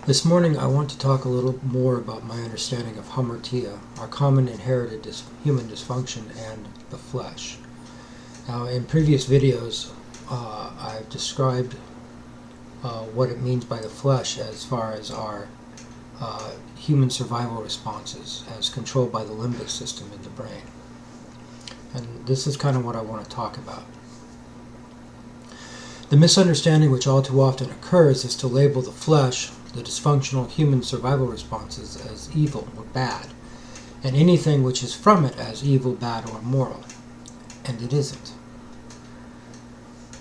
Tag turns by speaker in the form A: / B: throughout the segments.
A: This morning I want to talk a little more about my understanding of hamartia, our common inherited human dysfunction, and the flesh. Now, in previous videos, I've described what it means by the flesh as far as our human survival responses as controlled by the limbic system in the brain. And this is kind of what I want to talk about. The misunderstanding which all too often occurs is to label the flesh, the dysfunctional human survival responses, as evil or bad, and anything which is from it as evil, bad, or immoral. And it isn't.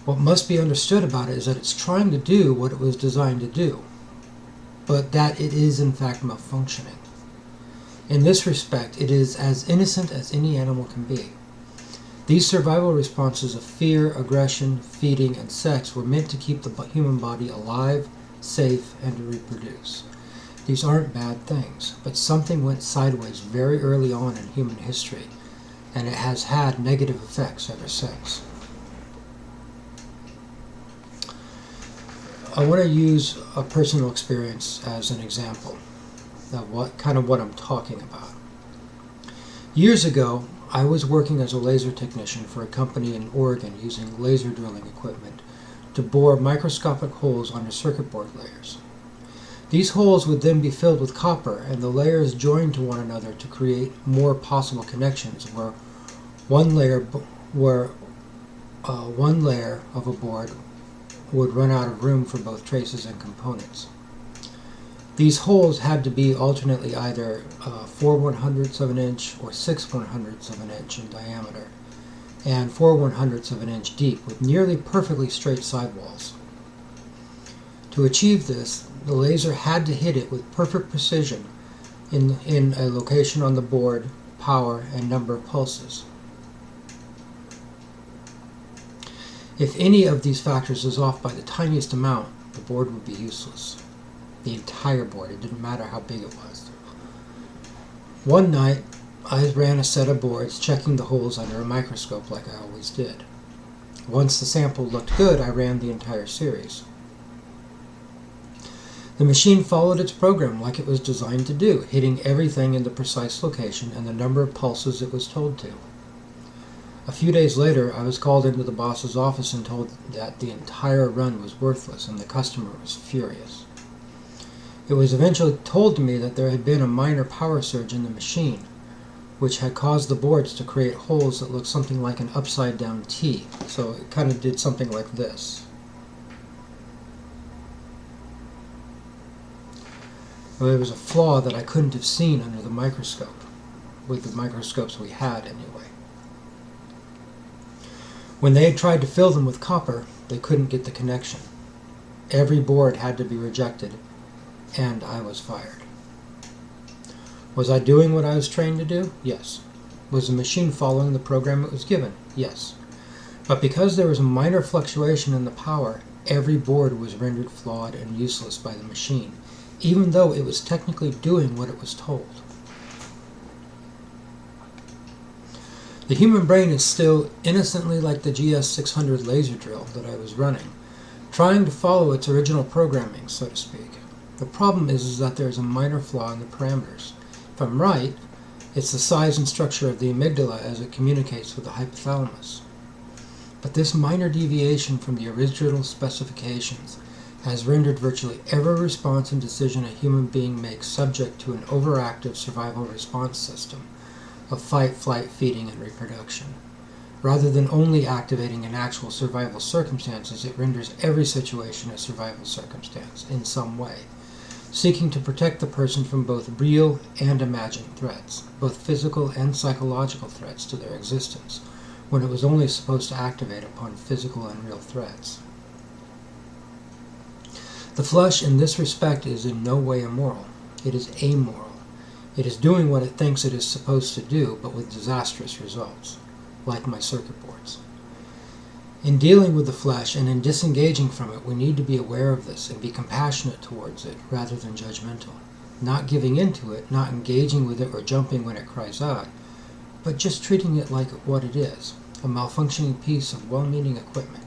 A: What must be understood about it is that it's trying to do what it was designed to do, but that it is in fact malfunctioning. In this respect, it is as innocent as any animal can be. These survival responses of fear, aggression, feeding, and sex were meant to keep the human body alive, safe, and to reproduce. These aren't bad things, but something went sideways very early on in human history, and it has had negative effects ever since. I want to use a personal experience as an example of what I'm talking about. Years ago, I was working as a laser technician for a company in Oregon using laser drilling equipment to bore microscopic holes under circuit board layers. These holes would then be filled with copper, and the layers joined to one another to create more possible connections where one layer of a board would run out of room for both traces and components. These holes had to be alternately either 4/100ths of an inch or 6/100ths of an inch in diameter, and 4/100ths of an inch deep, with nearly perfectly straight sidewalls. To achieve this, the laser had to hit it with perfect precision in a location on the board, power, and number of pulses. If any of these factors was off by the tiniest amount, the board would be useless. The entire board, it didn't matter how big it was. One night, I ran a set of boards, checking the holes under a microscope like I always did. Once the sample looked good, I ran the entire series. The machine followed its program like it was designed to do, hitting everything in the precise location and the number of pulses it was told to. A few days later, I was called into the boss's office and told that the entire run was worthless and the customer was furious. It was eventually told to me that there had been a minor power surge in the machine, which had caused the boards to create holes that looked something like an upside-down T. So it kind of did something like this. Well, there was a flaw that I couldn't have seen under the microscope, with the microscopes we had anyway. When they had tried to fill them with copper, they couldn't get the connection. Every board had to be rejected, and I was fired. Was I doing what I was trained to do? Yes. Was the machine following the program it was given? Yes. But because there was a minor fluctuation in the power, every board was rendered flawed and useless by the machine, even though it was technically doing what it was told. The human brain is still innocently like the GS600 laser drill that I was running, trying to follow its original programming, so to speak. The problem is that there is a minor flaw in the parameters. If I'm right, it's the size and structure of the amygdala as it communicates with the hypothalamus. But this minor deviation from the original specifications has rendered virtually every response and decision a human being makes subject to an overactive survival response system of fight, flight, feeding, and reproduction. Rather than only activating in actual survival circumstances, it renders every situation a survival circumstance in some way, seeking to protect the person from both real and imagined threats, both physical and psychological threats to their existence, when it was only supposed to activate upon physical and real threats. The flesh in this respect is in no way immoral. It is amoral. It is doing what it thinks it is supposed to do, but with disastrous results, like my circuit boards. In dealing with the flesh and in disengaging from it, we need to be aware of this and be compassionate towards it rather than judgmental. Not giving into it, not engaging with it or jumping when it cries out, but just treating it like what it is, a malfunctioning piece of well-meaning equipment.